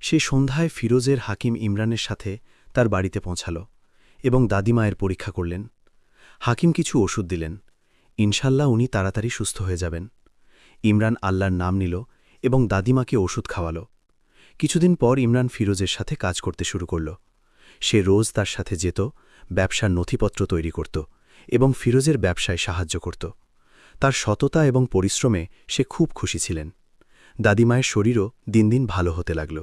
সে সন্ধ্যায় ফিরোজের হাকিম ইমরানের সাথে তার বাড়িতে পৌঁছাল এবং দাদিমায়ের পরীক্ষা করলেন। হাকিম কিছু ওষুধ দিলেন। ইনশাল্লাহ উনি তাড়াতাড়ি সুস্থ হয়ে যাবেন। ইমরান আল্লাহর নাম নিল এবং দাদিমাকে ওষুধ খাওয়াল। কিছুদিন পর ইমরান ফিরোজের সাথে কাজ করতে শুরু করল। সে রোজ তার সাথে যেত, ব্যবসার নথিপত্র তৈরি করত এবং ফিরোজের ব্যবসায় সাহায্য করত। তার সততা এবং পরিশ্রমে সে খুব খুশি ছিলেন। দাদিমায়ের শরীরও দিন দিন ভালো হতে লাগল।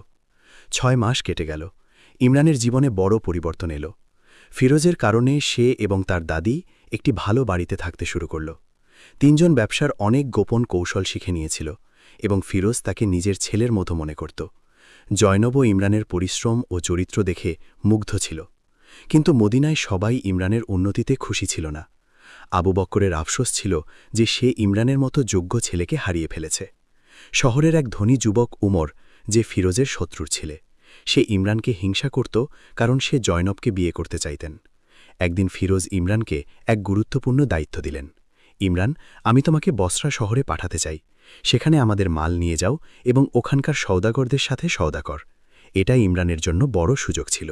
6 মাস কেটে গেল। ইমরানের জীবনে বড় পরিবর্তন এল। ফিরোজের কারণে সে এবং তার দাদি একটি ভালো বাড়িতে থাকতে শুরু করল। 3 জন ব্যবসার অনেক গোপন কৌশল শিখে নিয়েছিল এবং ফিরোজ তাকে নিজের ছেলের মতো মনে করত। জয়নবও ইমরানের পরিশ্রম ও চরিত্র দেখে মুগ্ধ ছিল। কিন্তু মদিনায় সবাই ইমরানের উন্নতিতে খুশি ছিল না। আবু বক্করের আফসোস ছিল যে সে ইমরানের মতো যোগ্য ছেলেকে হারিয়ে ফেলেছে। শহরের এক ধনী যুবক উমর, যে ফিরোজের শত্রুর ছিলে, সে ইমরানকে হিংসা করত কারণ সে জয়নবকে বিয়ে করতে চাইতেন। একদিন ফিরোজ ইমরানকে এক গুরুত্বপূর্ণ দায়িত্ব দিলেন। ইমরান, আমি তোমাকে বসরা শহরে পাঠাতে চাই। সেখানে আমাদের মাল নিয়ে যাও এবং ওখানকার সওদাগরদের সাথে সওদা কর। এটা ইমরানের জন্য বড় সুযোগ ছিল,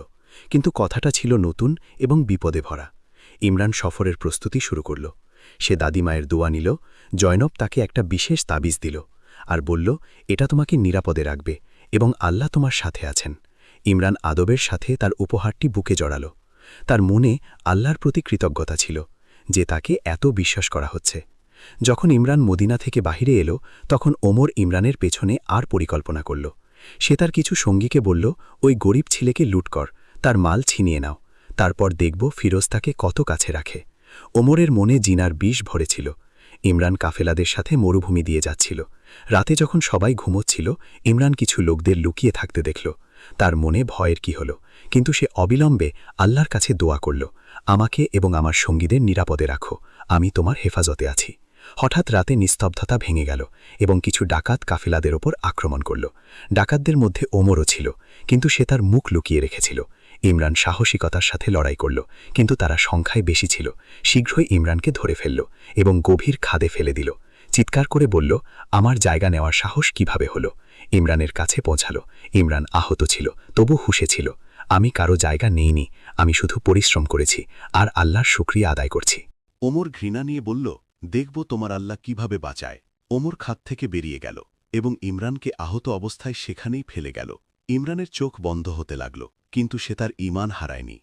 কিন্তু কথাটা ছিল নতুন এবং বিপদে ভরা। ইমরান সফরের প্রস্তুতি শুরু করল। সে দাদিমায়ের দোয়া নিল। জয়নব তাকে একটা বিশেষ তাবিজ দিল আর বলল, এটা তোমাকে নিরাপদে রাখবে এবং আল্লাহ তোমার সাথে আছেন। ইমরান আদবের সাথে তার উপহারটি বুকে জড়াল। তার মনে আল্লাহর প্রতি কৃতজ্ঞতা ছিল যে তাকে এত বিশ্বাস করা হচ্ছে। যখন ইমরান মদিনা থেকে বাহিরে এলো, তখন ওমর ইমরানের পেছনে আর পরিকল্পনা করল। সে তার কিছু সঙ্গীকে বলল, ওই গরিব ছেলেকে লুট কর, তার মাল ছিনিয়ে নাও, তারপর দেখব ফিরোজ তাকে কত কাছে রাখে। ওমরের মনে জিনার বিষ ভরেছিল। ইমরান কাফেলাদের সাথে মরুভূমি দিয়ে যাচ্ছিল। রাতে যখন সবাই ঘুমোচ্ছিল, ইমরান কিছু লোকদের লুকিয়ে থাকতে দেখল। তার মনে ভয়ের কি হল, কিন্তু সে অবিলম্বে আল্লাহর কাছে দোয়া করল, আমাকে এবং আমার সঙ্গীদের নিরাপদে রাখো, আমি তোমার হেফাজতে আছি। হঠাৎ রাতে নিস্তব্ধতা ভেঙে গেল এবং কিছু ডাকাত কাফেলাদের ওপর আক্রমণ করল। ডাকাতদের মধ্যে ওমরও ছিল, কিন্তু সে তার মুখ লুকিয়ে রেখেছিল। ইমরান সাহসিকতার সাথে লড়াই করল, কিন্তু তারা সংখ্যায় বেশি ছিল। শীঘ্রই ইমরানকে ধরে ফেলল এবং গভীর খাদে ফেলে দিল। চিৎকার করে বলল, আমার জায়গা নেওয়ার সাহস কিভাবে হলো? ইমরানের কাছে পৌঁছাল। ইমরান আহত ছিল, তবু হুঁশে ছিল। আমি কারো জায়গা নেইনি, আমি শুধু পরিশ্রম করেছি আর আল্লাহর শুকরিয়া আদায় করছি। ওমর ঘৃণা নিয়ে বলল, দেখব তোমার আল্লাহ কিভাবে বাঁচায়। ওমর খাত থেকে বেরিয়ে গেল এবং ইমরানকে আহত অবস্থায় সেখানেই ফেলে গেল। ইমরানের চোখ বন্ধ হতে লাগল, কিন্তু সে তার ঈমান হারায়নি।